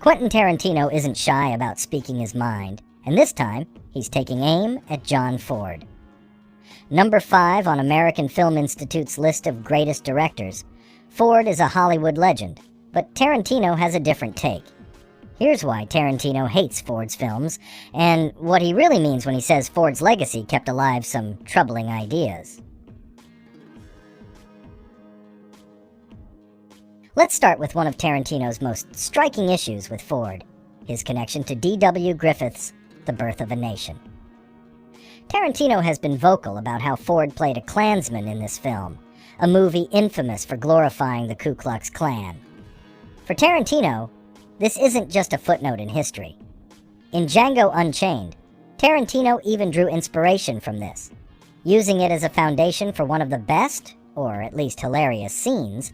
Quentin Tarantino isn't shy about speaking his mind, and this time, he's taking aim at John Ford. Number 5 on American Film Institute's list of greatest directors, Ford is a Hollywood legend, but Tarantino has a different take. Here's why Tarantino hates Ford's films, and what he really means when he says Ford's legacy kept alive some troubling ideas. Let's start with one of Tarantino's most striking issues with Ford, his connection to D.W. Griffith's The Birth of a Nation. Tarantino has been vocal about how Ford played a Klansman in this film, a movie infamous for glorifying the Ku Klux Klan. For Tarantino, this isn't just a footnote in history. In Django Unchained, Tarantino even drew inspiration from this, using it as a foundation for one of the best, or at least hilarious, scenes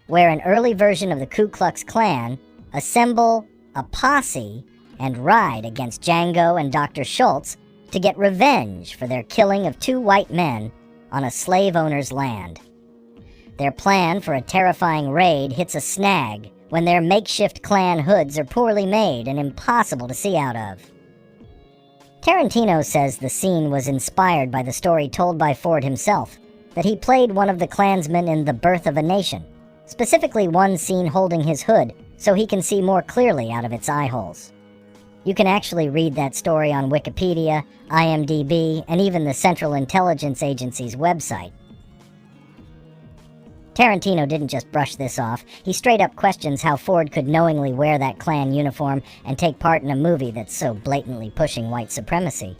where an early version of the Ku Klux Klan assemble a posse and ride against Django and Dr. Schultz to get revenge for their killing of 2 white men on a slave owner's land. Their plan for a terrifying raid hits a snag when their makeshift Klan hoods are poorly made and impossible to see out of. Tarantino says the scene was inspired by the story told by Ford himself, that he played one of the Klansmen in The Birth of a Nation, specifically one scene holding his hood so he can see more clearly out of its eye holes. You can actually read that story on Wikipedia, IMDb, and even the Central Intelligence Agency's website. Tarantino didn't just brush this off, he straight up questions how Ford could knowingly wear that Klan uniform and take part in a movie that's so blatantly pushing white supremacy.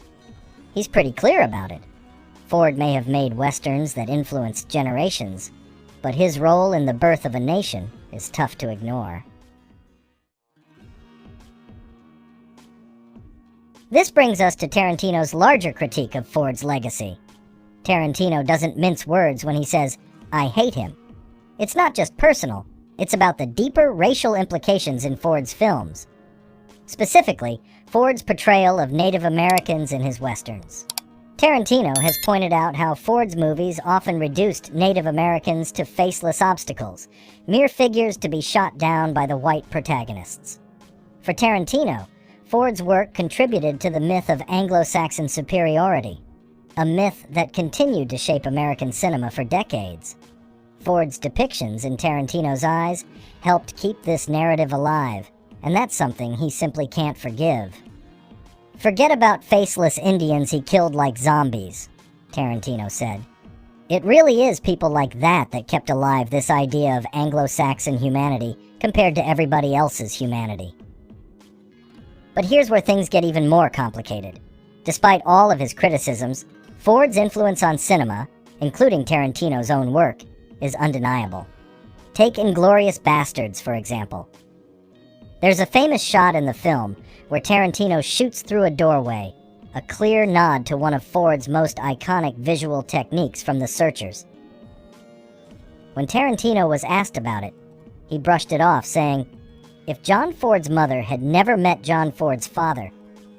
He's pretty clear about it. Ford may have made westerns that influenced generations, but his role in The Birth of a Nation is tough to ignore. This brings us to Tarantino's larger critique of Ford's legacy. Tarantino doesn't mince words when he says, "I hate him." It's not just personal, it's about the deeper racial implications in Ford's films. Specifically, Ford's portrayal of Native Americans in his westerns. Tarantino has pointed out how Ford's movies often reduced Native Americans to faceless obstacles, mere figures to be shot down by the white protagonists. For Tarantino, Ford's work contributed to the myth of Anglo-Saxon superiority, a myth that continued to shape American cinema for decades. Ford's depictions in Tarantino's eyes helped keep this narrative alive, and that's something he simply can't forgive. "Forget about faceless Indians he killed like zombies," Tarantino said. "It really is people like that kept alive this idea of Anglo-Saxon humanity compared to everybody else's humanity." But here's where things get even more complicated. Despite all of his criticisms, Ford's influence on cinema, including Tarantino's own work, is undeniable. Take Inglourious Basterds, for example. There's a famous shot in the film where Tarantino shoots through a doorway, a clear nod to one of Ford's most iconic visual techniques from The Searchers. When Tarantino was asked about it, he brushed it off, saying, "If John Ford's mother had never met John Ford's father,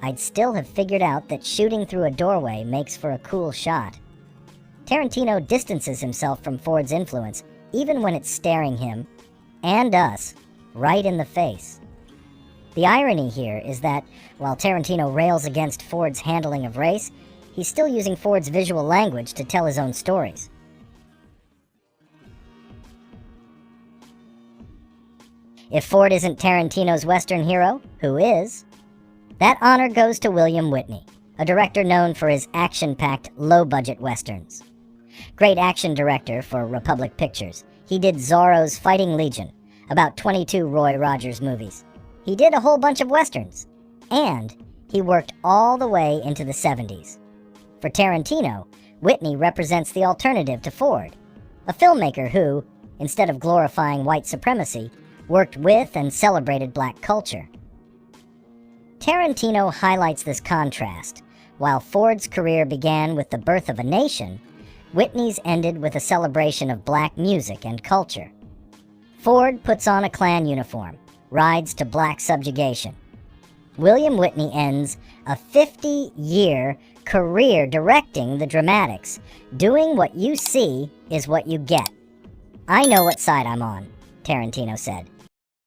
I'd still have figured out that shooting through a doorway makes for a cool shot." Tarantino distances himself from Ford's influence, even when it's staring him, and us, right in the face. The irony here is that, while Tarantino rails against Ford's handling of race, he's still using Ford's visual language to tell his own stories. If Ford isn't Tarantino's Western hero, who is? That honor goes to William Whitney, a director known for his action-packed, low-budget westerns. Great action director for Republic Pictures, he did Zorro's Fighting Legion, about 22 Roy Rogers movies. He did a whole bunch of westerns, and he worked all the way into the 70s. For Tarantino, Whitney represents the alternative to Ford, a filmmaker who, instead of glorifying white supremacy, worked with and celebrated black culture. Tarantino highlights this contrast. While Ford's career began with The Birth of a Nation, Whitney's ended with a celebration of black music and culture. Ford puts on a Klan uniform, rides to black subjugation. William Whitney ends a 50-year career directing the dramatics. Doing what you see is what you get. "I know what side I'm on," Tarantino said.